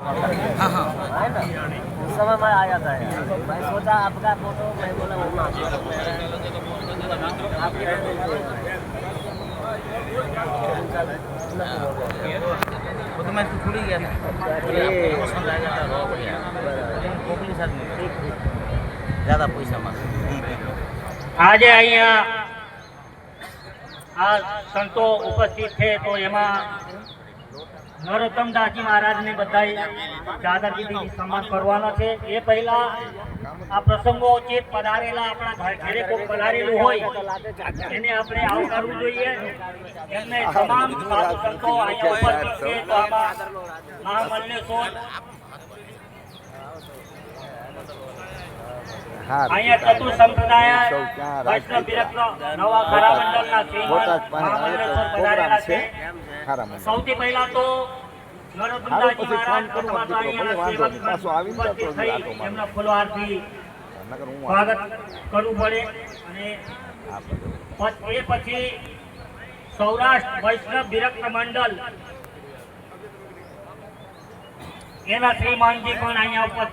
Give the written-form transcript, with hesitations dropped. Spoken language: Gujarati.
हाँ हाँ है ना, उस समय मैं आया था यार। मैं सोचा आपका फोटो, मैं बोला आपकी वो तो मैं छुड़ी गया था पसंद आ गया था रो गया कोकली साथ में ज़्यादा पैसा मांगे આજે અહીંયા આ સંતો ઉપસ્થિત છે તો એમાં નરોત્તમદાસજી મહારાજને બધાય ચાદર દીધી સન્માન કરવાનો છે. એ પહેલા આ પ્રસંગોચિત પધારેલા આપણા ઘરે કોઈ પધારેલું હોય એને આપણે આવકારવું જોઈએ. એમને તમામ સાધુ સંતો અહીંયા ઉપસ્થિત છે તો આમાં મહામલ્લેશ્વર અહીંયા ચતુર સંપ્રદાય વૈષ્ણવ વિરક્ત નવા ખરા મંડળના શ્રીમંત મહામલ્લેશ્વર પધારેલા છે. સૌથી પહેલા તો નરોત્તમદાસજી મહારાજ અથવા તો અહીંયા સેવક ઉપસ્થિત થઈ એમના ફુલહારથી સ્વાગત કરવું પડે અને એ પછી સૌરાષ્ટ્ર વૈષ્ણવ વિરક્ત મંડળ એના શ્રીમાનજી પણ અહીંયા ઉપસ્થિત